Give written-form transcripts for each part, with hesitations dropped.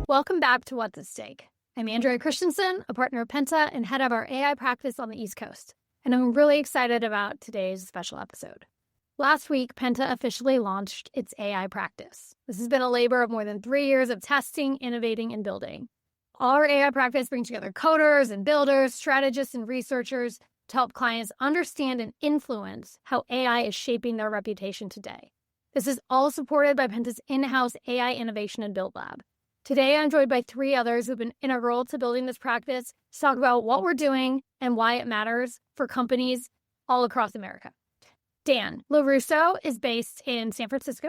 Welcome back to What's at Stake. I'm Andrea Christianson, a partner of Penta and head of our AI practice on the East Coast, and I'm really excited about today's special episode. Last week, Penta officially launched its AI practice. This has been a labor of more than 3 years of testing, innovating, and building. Our AI practice brings together coders and builders, strategists and researchers to help clients understand and influence how AI is shaping their reputation today. This is all supported by Penta's in-house AI innovation and build lab. Today, I'm joined by 3 others who've been integral to building this practice to talk about what we're doing and why it matters for companies all across America. Dan La Russo is based in San Francisco.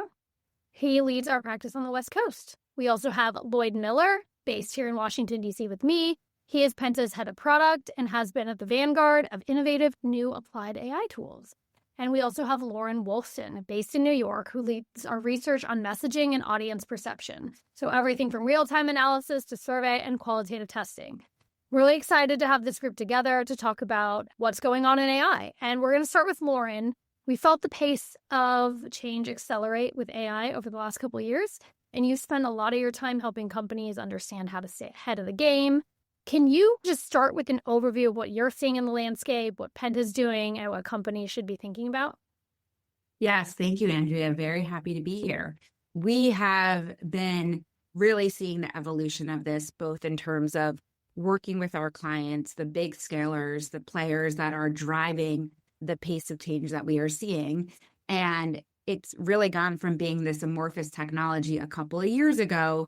He leads our practice on the West Coast. We also have Lloyd Miller, based here in Washington, D.C. with me. He is Penta's head of product and has been at the vanguard of innovative new applied AI tools. And we also have Lauren Wolfson, based in New York, who leads our research on messaging and audience perception. So everything from real-time analysis to survey and qualitative testing. Really excited to have this group together to talk about what's going on in AI. And we're going to start with Lauren. We felt the pace of change accelerate with AI over the last couple of years, and you spend a lot of your time helping companies understand how to stay ahead of the game. Can you just start with an overview of what you're seeing in the landscape, what Penta's doing, and what companies should be thinking about? Yes, thank you, Andrea. Very happy to be here. We have been really seeing the evolution of this, both in terms of working with our clients, the big scalers, the players that are driving the pace of change that we are seeing. And it's really gone from being this amorphous technology a couple of years ago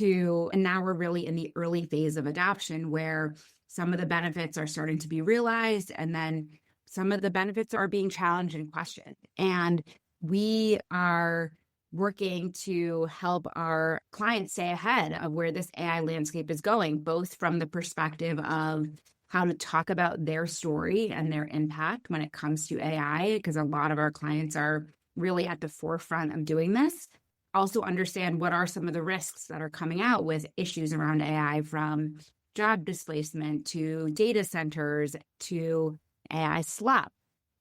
and now we're really in the early phase of adoption where some of the benefits are starting to be realized and then some of the benefits are being challenged and questioned. And we are working to help our clients stay ahead of where this AI landscape is going, both from the perspective of how to talk about their story and their impact when it comes to AI, because a lot of our clients are really at the forefront of doing this. Also understand what are some of the risks that are coming out with issues around AI, from job displacement to data centers to AI slop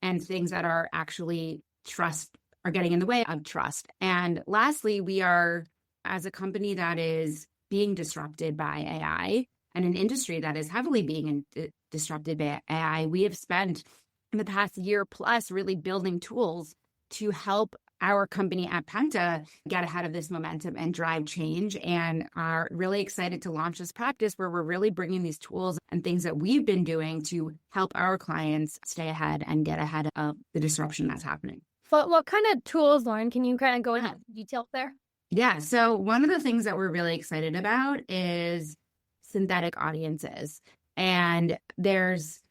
and things that are actually are getting in the way of trust. And lastly, we are, as a company that is being disrupted by AI, and an industry that is heavily being disrupted by AI, we have spent in the past year plus really building tools to help our company at Penta get ahead of this momentum and drive change, and are really excited to launch this practice where we're really bringing these tools and things that we've been doing to help our clients stay ahead and get ahead of the disruption that's happening. But what kind of tools, Lauren? Can you kind of go into detail there? Yeah, so one of the things that we're really excited about is synthetic audiences. And there's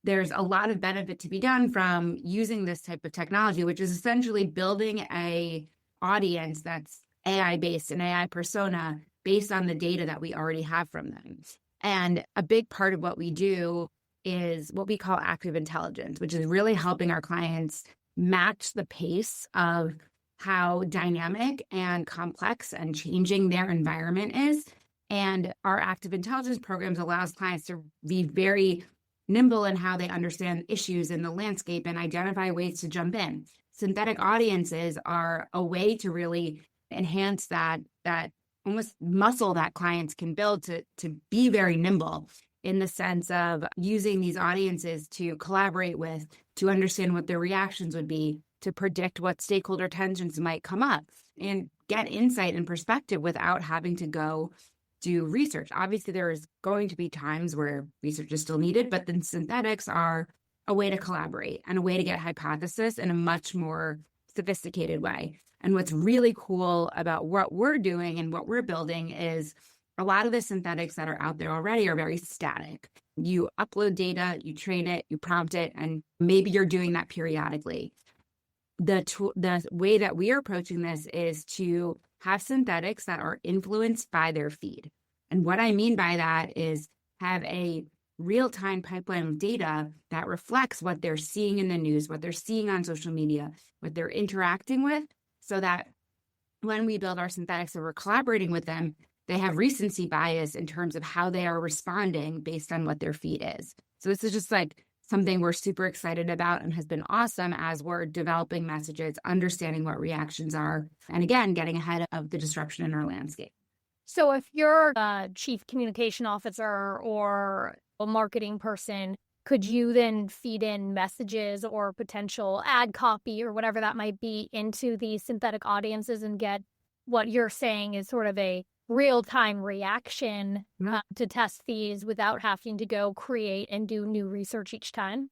a lot of benefit to be done from using this type of technology, which is essentially building a audience that's AI-based, an AI persona based on the data that we already have from them. And a big part of what we do is what we call active intelligence, which is really helping our clients match the pace of how dynamic and complex and changing their environment is. And our active intelligence programs allows clients to be very nimble in how they understand issues in the landscape and identify ways to jump in. Synthetic audiences are a way to really enhance that almost muscle that clients can build to be very nimble, in the sense of using these audiences to collaborate with, to understand what their reactions would be, to predict what stakeholder tensions might come up, and get insight and perspective without having to go do research. Obviously, there is going to be times where research is still needed, but then synthetics are a way to collaborate and a way to get hypothesis in a much more sophisticated way. And what's really cool about what we're doing and what we're building is a lot of the synthetics that are out there already are very static. You upload data, you train it, you prompt it, and maybe you're doing that periodically. The way that we are approaching this is to have synthetics that are influenced by their feed. And what I mean by that is have a real-time pipeline of data that reflects what they're seeing in the news, what they're seeing on social media, what they're interacting with, so that when we build our synthetics and we're collaborating with them, they have recency bias in terms of how they are responding based on what their feed is. So this is just like something we're super excited about and has been awesome as we're developing messages, understanding what reactions are, and again, getting ahead of the disruption in our landscape. So if you're a chief communication officer or a marketing person, could you then feed in messages or potential ad copy or whatever that might be into these synthetic audiences and get what you're saying is sort of a real-time reaction to test these without having to go create and do new research each time?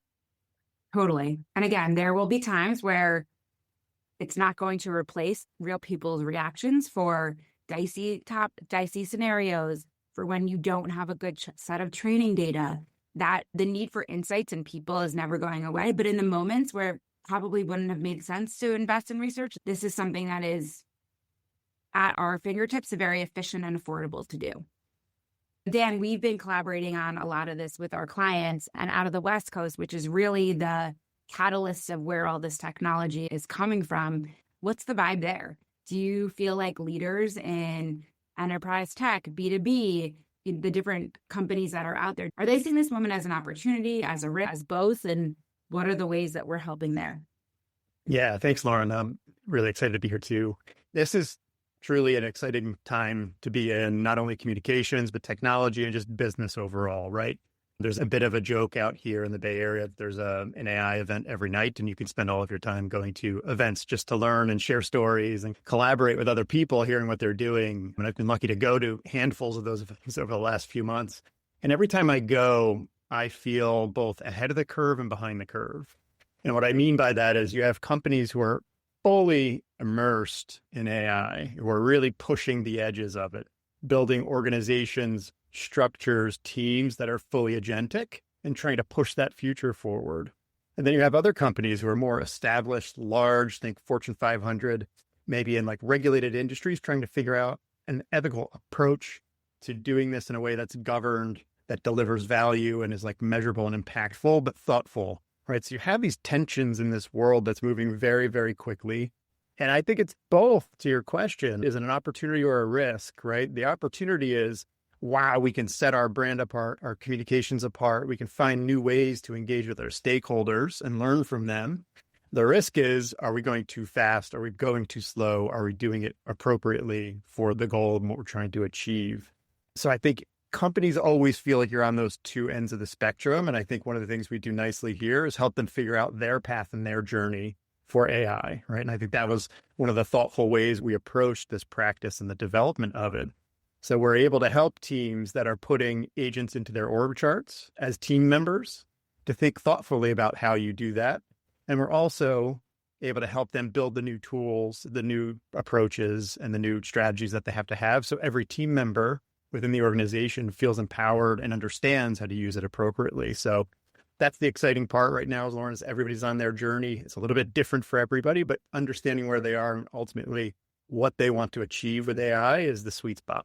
Totally. And again, there will be times where it's not going to replace real people's reactions for dicey scenarios, for when you don't have a good set of training data, that the need for insights in people is never going away. But in the moments where it probably wouldn't have made sense to invest in research, this is something that is at our fingertips, very efficient and affordable to do. Dan, we've been collaborating on a lot of this with our clients and out of the West Coast, which is really the catalyst of where all this technology is coming from. What's the vibe there? Do you feel like leaders in enterprise tech, B2B, the different companies that are out there, are they seeing this moment as an opportunity, as a risk, as both? And what are the ways that we're helping there? Yeah, thanks, Lauren. I'm really excited to be here too. This is truly an exciting time to be in not only communications, but technology and just business overall, right? There's a bit of a joke out here in the Bay Area. There's an AI event every night, and you can spend all of your time going to events just to learn and share stories and collaborate with other people, hearing what they're doing. And I've been lucky to go to handfuls of those events over the last few months. And every time I go, I feel both ahead of the curve and behind the curve. And what I mean by that is you have companies who are fully immersed in AI, who are really pushing the edges of it, building organizations, structures, teams that are fully agentic and trying to push that future forward. And then you have other companies who are more established, large, think Fortune 500, maybe in like regulated industries, trying to figure out an ethical approach to doing this in a way that's governed, that delivers value and is like measurable and impactful, but thoughtful, right? So you have these tensions in this world that's moving very, very quickly. And I think it's both, to your question, is it an opportunity or a risk, right? The opportunity is, wow, we can set our brand apart, our communications apart. We can find new ways to engage with our stakeholders and learn from them. The risk is, are we going too fast? Are we going too slow? Are we doing it appropriately for the goal of what we're trying to achieve? So I think companies always feel like you're on those two ends of the spectrum. And I think one of the things we do nicely here is help them figure out their path and their journey for AI, right? And I think that was one of the thoughtful ways we approached this practice and the development of it. So we're able to help teams that are putting agents into their org charts as team members to think thoughtfully about how you do that. And we're also able to help them build the new tools, the new approaches, and the new strategies that they have to have. So every team member within the organization feels empowered and understands how to use it appropriately. So that's the exciting part right now, as Lauren, is everybody's on their journey. It's a little bit different for everybody, but understanding where they are and ultimately what they want to achieve with AI is the sweet spot.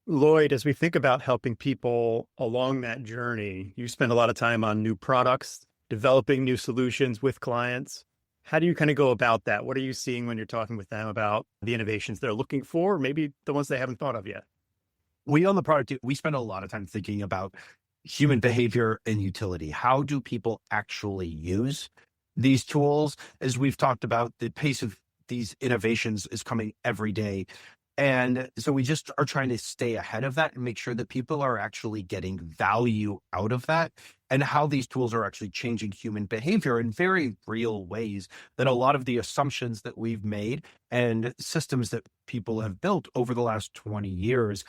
Lloyd, as we think about helping people along that journey, you spend a lot of time on new products, developing new solutions with clients. How do you kind of go about that? What are you seeing when you're talking with them about the innovations they're looking for, maybe the ones they haven't thought of yet? We on the product, we spend a lot of time thinking about human behavior and utility. How do people actually use these tools? As we've talked about, the pace of these innovations is coming every day. And so we just are trying to stay ahead of that and make sure that people are actually getting value out of that, and how these tools are actually changing human behavior in very real ways, that a lot of the assumptions that we've made and systems that people have built over the last 20 years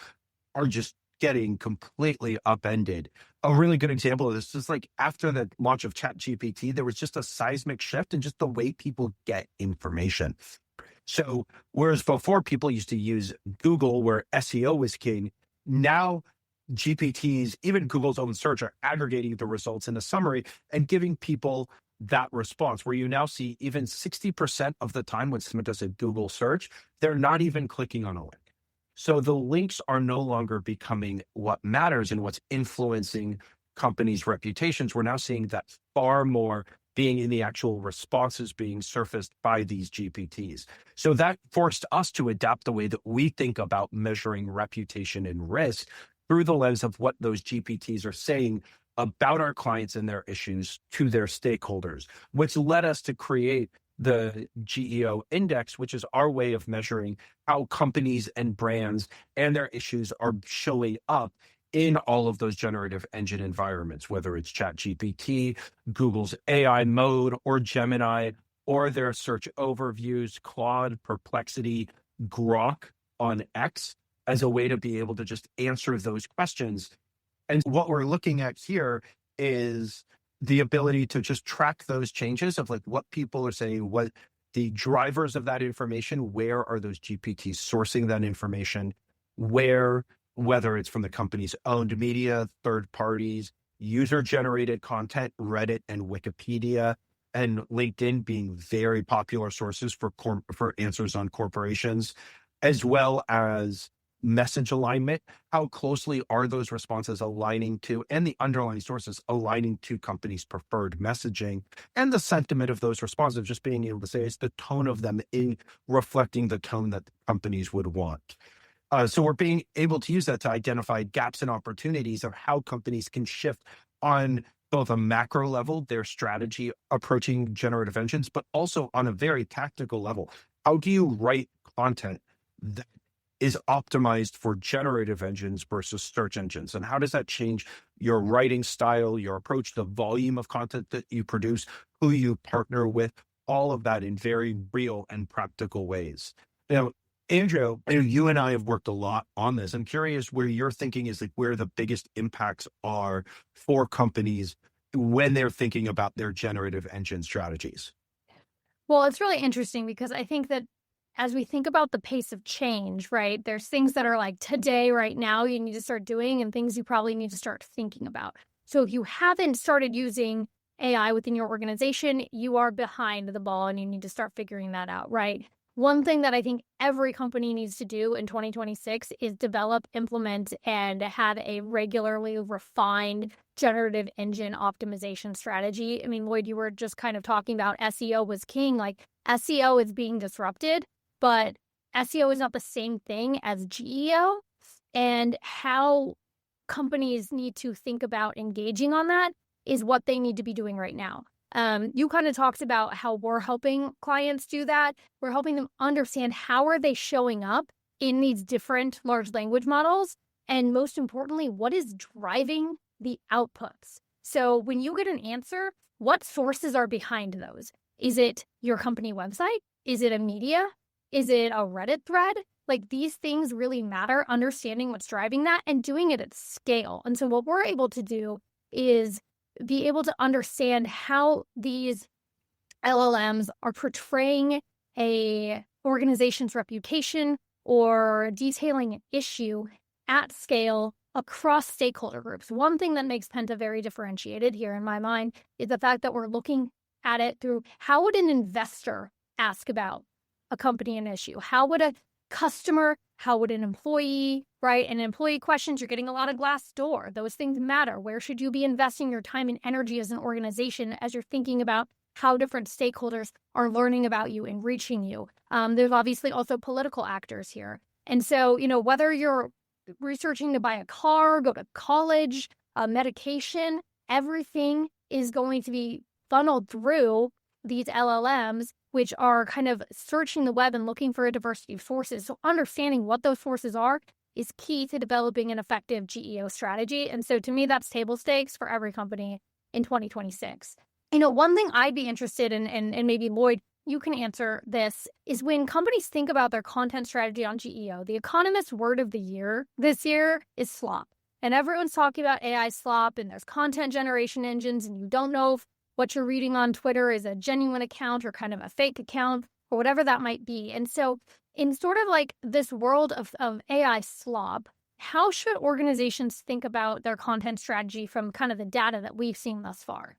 are just getting completely upended. A really good example of this is like after the launch of ChatGPT, there was just a seismic shift in just the way people get information. So whereas before people used to use Google where SEO was king, now GPTs, even Google's own search, are aggregating the results in a summary and giving people that response, where you now see even 60% of the time when someone does a Google search, they're not even clicking on a link. So the links are no longer becoming what matters and what's influencing companies' reputations. We're now seeing that far more being in the actual responses being surfaced by these GPTs. So that forced us to adapt the way that we think about measuring reputation and risk through the lens of what those GPTs are saying about our clients and their issues to their stakeholders, which led us to create the GEO index, which is our way of measuring how companies and brands and their issues are showing up in all of those generative engine environments, whether it's ChatGPT, Google's AI mode, or Gemini, or their search overviews, Claude, Perplexity, Grok on X, as a way to be able to just answer those questions. And what we're looking at here is the ability to just track those changes of like what people are saying, what the drivers of that information, where are those GPTs sourcing that information, whether it's from the company's owned media, third parties, user-generated content, Reddit and Wikipedia, and LinkedIn being very popular sources for answers on corporations, as well as message alignment. How closely are those responses aligning to, and the underlying sources aligning to companies' preferred messaging, and the sentiment of those responses, just being able to say it's the tone of them in reflecting the tone that companies would want. So we're being able to use that to identify gaps and opportunities of how companies can shift on both a macro level, their strategy approaching generative engines, but also on a very tactical level. How do you write content that is optimized for generative engines versus search engines? And how does that change your writing style, your approach, the volume of content that you produce, who you partner with, all of that in very real and practical ways? Now, Andrea, you and I have worked a lot on this. I'm curious where your thinking is, like where the biggest impacts are for companies when they're thinking about their generative engine strategies. Well, it's really interesting because I think that as we think about the pace of change, right, there's things that are like today, right now, you need to start doing, and things you probably need to start thinking about. So if you haven't started using AI within your organization, you are behind the ball and you need to start figuring that out, right? One thing that I think every company needs to do in 2026 is develop, implement, and have a regularly refined generative engine optimization strategy. I mean, Lloyd, you were just kind of talking about SEO was king. Like SEO is being disrupted, but SEO is not the same thing as GEO. And how companies need to think about engaging on that is what they need to be doing right now. You kind of talked about how we're helping clients do that. We're helping them understand how are they showing up in these different large language models. And most importantly, what is driving the outputs? So when you get an answer, what sources are behind those? Is it your company website? Is it a media? Is it a Reddit thread? Like these things really matter, understanding what's driving that and doing it at scale. And so what we're able to do is be able to understand how these LLMs are portraying a organization's reputation or detailing an issue at scale across stakeholder groups. One thing that makes Penta very differentiated here in my mind is the fact that we're looking at it through how would an investor ask about a company and issue? How would a customer, how would an employee, right? And employee questions, you're getting a lot of Glassdoor. Those things matter. Where should you be investing your time and energy as an organization as you're thinking about how different stakeholders are learning about you and reaching you? There's obviously also political actors here. And so, whether you're researching to buy a car, go to college, medication, everything is going to be funneled through these LLMs, which are kind of searching the web and looking for a diversity of sources. So understanding what those sources are is key to developing an effective GEO strategy. And so to me, that's table stakes for every company in 2026. One thing I'd be interested in, and maybe Lloyd, you can answer this, is when companies think about their content strategy on GEO, the Economist word of the year this year is slop. And everyone's talking about AI slop, and there's content generation engines, and you don't know if what you're reading on Twitter is a genuine account or kind of a fake account or whatever that might be. And so in sort of like this world of AI slop, how should organizations think about their content strategy from kind of the data that we've seen thus far?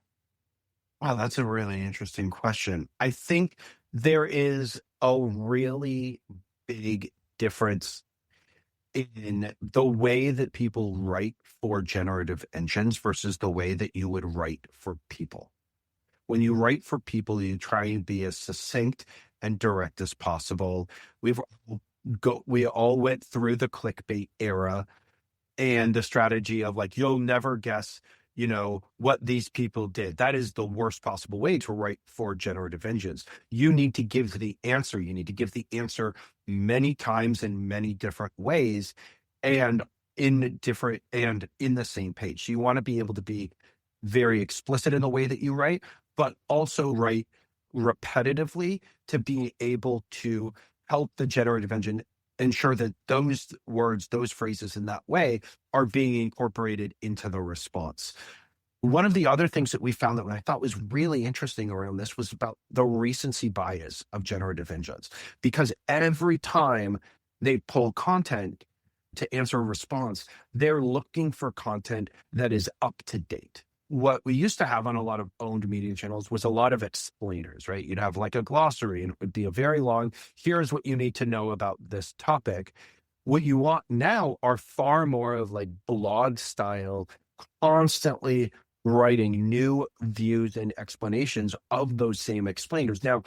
Wow, that's a really interesting question. I think there is a really big difference in the way that people write for generative engines versus the way that you would write for people. When you write for people, you try and be as succinct and direct as possible. We all went through the clickbait era and the strategy of like, you'll never guess, what these people did. That is the worst possible way to write for generative engines. You need to give the answer. You need to give the answer many times in many different ways and in the same page. So you want to be able to be very explicit in the way that you write, but also write repetitively to be able to help the generative engine ensure that those words, those phrases in that way are being incorporated into the response. One of the other things that we found that I thought was really interesting around this was about the recency bias of generative engines, because every time they pull content to answer a response, they're looking for content that is up to date. What we used to have on a lot of owned media channels was a lot of explainers, right? You'd have like a glossary and it would be a very long, here's what you need to know about this topic. What you want now are far more of like blog style, constantly writing new views and explanations of those same explainers. Now,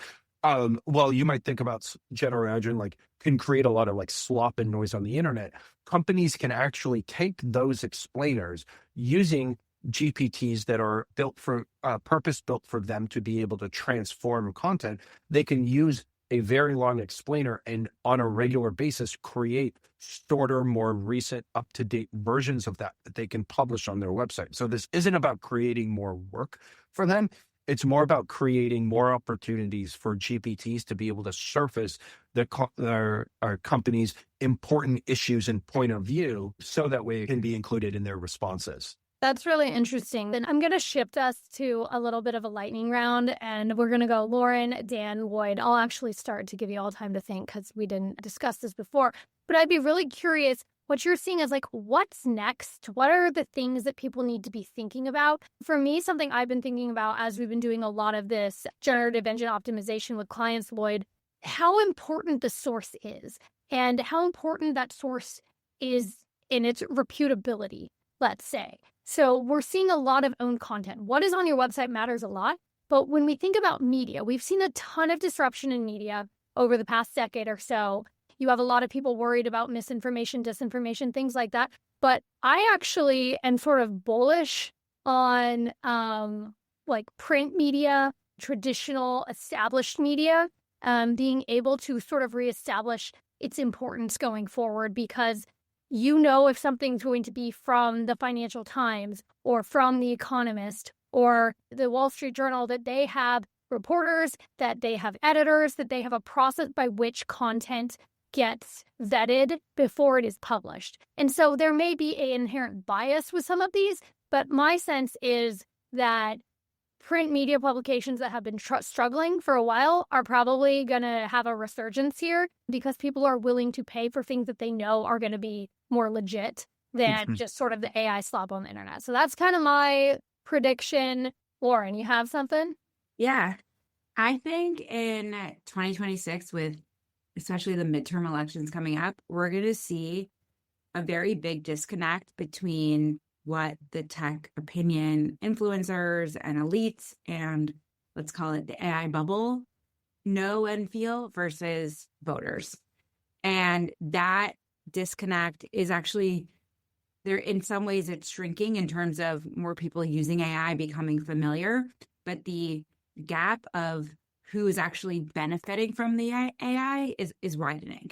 well, you might think about generative engine like can create a lot of like slop and noise on the internet. Companies can actually take those explainers using GPTs that are built for purpose-built for them to be able to transform content. They can use a very long explainer and on a regular basis create shorter, more recent, up-to-date versions of that they can publish on their website. So this isn't about creating more work for them. It's more about creating more opportunities for GPTs to be able to surface our company's important issues and point of view so that way it can be included in their responses. That's really interesting. Then I'm going to shift us to a little bit of a lightning round, and we're going to go Lauren, Dan, Lloyd. I'll actually start to give you all time to think because we didn't discuss this before. But I'd be really curious what you're seeing as like, what's next? What are the things that people need to be thinking about? For me, something I've been thinking about as we've been doing a lot of this generative engine optimization with clients, Lloyd, how important the source is and how important that source is in its reputability, let's say. So we're seeing a lot of owned content. What is on your website matters a lot. But when we think about media, we've seen a ton of disruption in media over the past decade or so. You have a lot of people worried about misinformation, disinformation, things like that. But I actually am sort of bullish on like print media, traditional established media, being able to sort of reestablish its importance going forward, because if something's going to be from the Financial Times or from The Economist or the Wall Street Journal, that they have reporters, that they have editors, that they have a process by which content gets vetted before it is published. And so there may be an inherent bias with some of these, but my sense is that print media publications that have been struggling for a while are probably going to have a resurgence here because people are willing to pay for things that they know are going to be more legit than just sort of the AI slop on the internet. So that's kind of my prediction. Lauren, you have something? Yeah. I think in 2026, with especially the midterm elections coming up, we're going to see a very big disconnect between what the tech opinion influencers and elites and let's call it the AI bubble know and feel versus voters. And that disconnect is actually there. In some ways it's shrinking in terms of more people using AI becoming familiar, but the gap of who is actually benefiting from the AI is widening.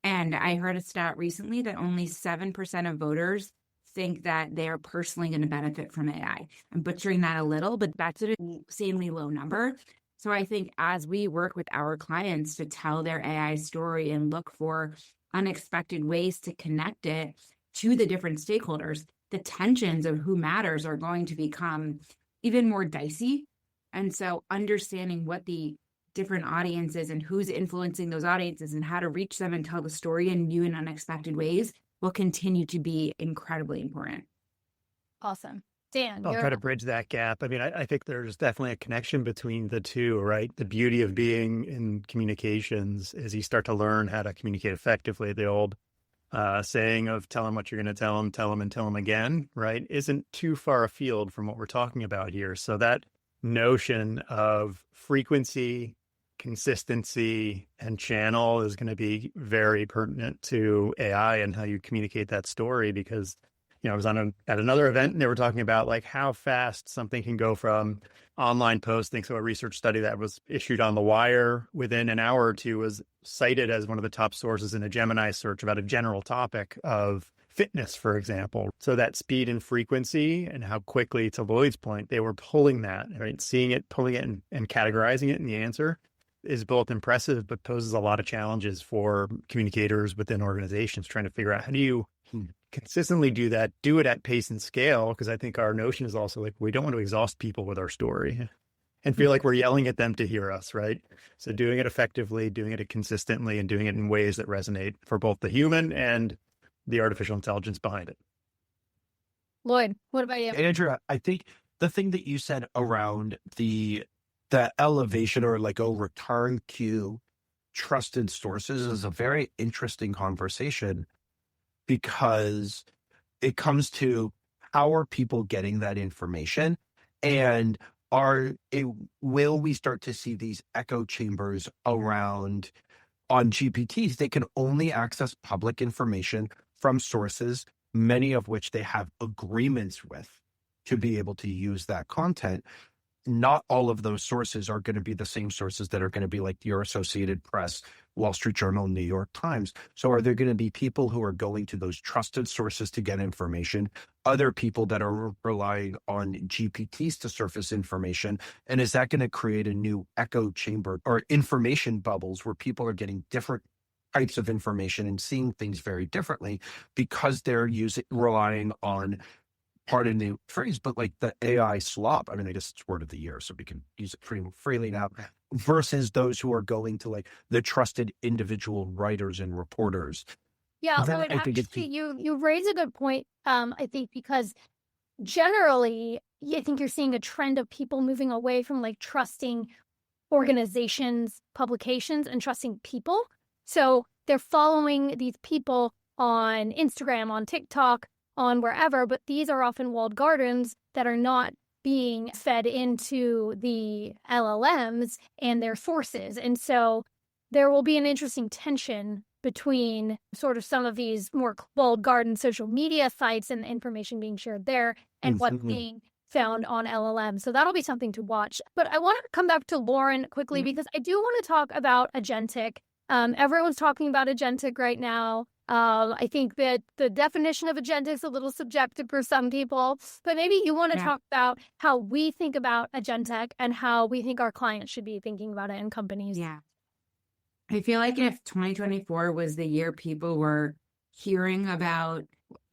And I heard a stat recently that only 7% of voters think that they are personally going to benefit from AI. I'm butchering that a little, but that's an insanely low number. So I think as we work with our clients to tell their AI story and look for unexpected ways to connect it to the different stakeholders, the tensions of who matters are going to become even more dicey. And so understanding what the different audiences and who's influencing those audiences and how to reach them and tell the story in new and unexpected ways will continue to be incredibly important. Awesome. Dan, I'll try to bridge that gap. I mean, I think there's definitely a connection between the two, right? The beauty of being in communications is you start to learn how to communicate effectively. The old saying of tell them what you're going to tell them and tell them again, right? Isn't too far afield from what we're talking about here. So that notion of frequency, consistency, and channel is going to be very pertinent to AI and how you communicate that story, because I was at another event and they were talking about like how fast something can go from online posting. So a research study that was issued on The Wire within an hour or two was cited as one of the top sources in a Gemini search about a general topic of fitness, for example. So that speed and frequency and how quickly, to Lloyd's point, they were pulling that, right? Seeing it, pulling it, and categorizing it in the answer is both impressive, but poses a lot of challenges for communicators within organizations trying to figure out how do you consistently do that, do it at pace and scale. Because I think our notion is also like, we don't want to exhaust people with our story and feel like we're yelling at them to hear us, right? So doing it effectively, doing it consistently, and doing it in ways that resonate for both the human and the artificial intelligence behind it. Lloyd, what about you? Andrea, I think the thing that you said around the elevation or like a return to trusted sources is a very interesting conversation, because it comes to how are people getting that information, and will we start to see these echo chambers around on GPTs? They can only access public information from sources, many of which they have agreements with to be able to use that content. Not all of those sources are going to be the same sources that are going to be like your Associated Press, Wall Street Journal, New York Times. So are there going to be people who are going to those trusted sources to get information, other people that are relying on GPTs to surface information? And is that going to create a new echo chamber or information bubbles where people are getting different types of information and seeing things very differently because they're relying on, pardon the phrase, but like the AI slop? I mean, I guess it's word of the year, so we can use it pretty freely now, versus those who are going to like the trusted individual writers and reporters. Yeah, Lloyd, actually, you raise a good point, I think, because generally, I think you're seeing a trend of people moving away from like trusting organizations, publications, and trusting people. So they're following these people on Instagram, on TikTok, on wherever, but these are often walled gardens that are not being fed into the LLMs and their sources. And so there will be an interesting tension between sort of some of these more walled garden social media sites and the information being shared there and what's being found on LLM. So that'll be something to watch. But I want to come back to Lauren quickly because I do want to talk about agentic. Everyone's talking about agentic right now. I think that the definition of agentic is a little subjective for some people, but maybe you want to talk about how we think about agentic and how we think our clients should be thinking about it in companies. Yeah. I feel like if 2024 was the year people were hearing about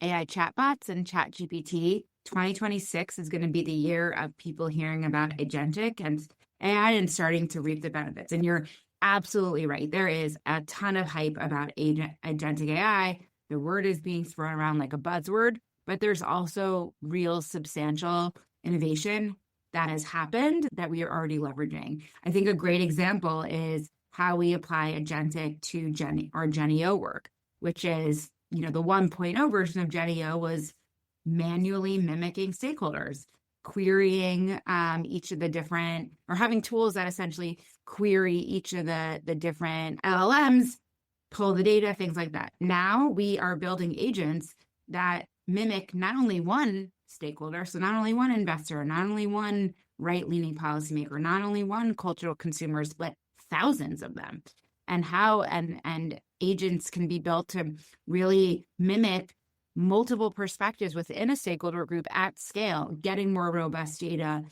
AI chatbots and ChatGPT, 2026 is going to be the year of people hearing about agentic and AI and starting to reap the benefits. And you're absolutely right. There is a ton of hype about agentic AI. The word is being thrown around like a buzzword, but there's also real substantial innovation that has happened that we are already leveraging. I think a great example is how we apply agentic to GenAI work, which is, the 1.0 version of GenAI was manually mimicking stakeholders, querying each of the different, or having tools that essentially query each of the different LLMs, pull the data, things like that. Now we are building agents that mimic not only one stakeholder, so not only one investor, not only one right-leaning policymaker, not only one cultural consumers, but thousands of them. And how and agents can be built to really mimic multiple perspectives within a stakeholder group at scale, getting more robust data,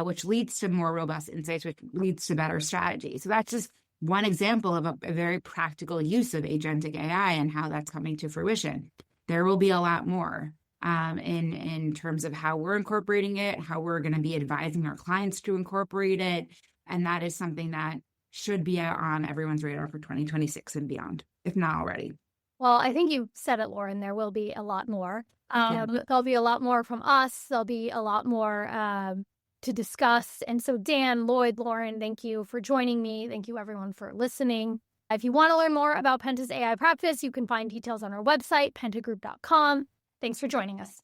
which leads to more robust insights, which leads to better strategy. So that's just one example of a very practical use of agentic AI and how that's coming to fruition. There will be a lot more in terms of how we're incorporating it, how we're going to be advising our clients to incorporate it. And that is something that should be on everyone's radar for 2026 and beyond, if not already. Well, I think you said it, Lauren. There will be a lot more. There'll be a lot more from us. There'll be a lot more to discuss. And so Dan, Lloyd, Lauren, thank you for joining me. Thank you, everyone, for listening. If you want to learn more about Penta's AI practice, you can find details on our website, pentagroup.com. Thanks for joining us.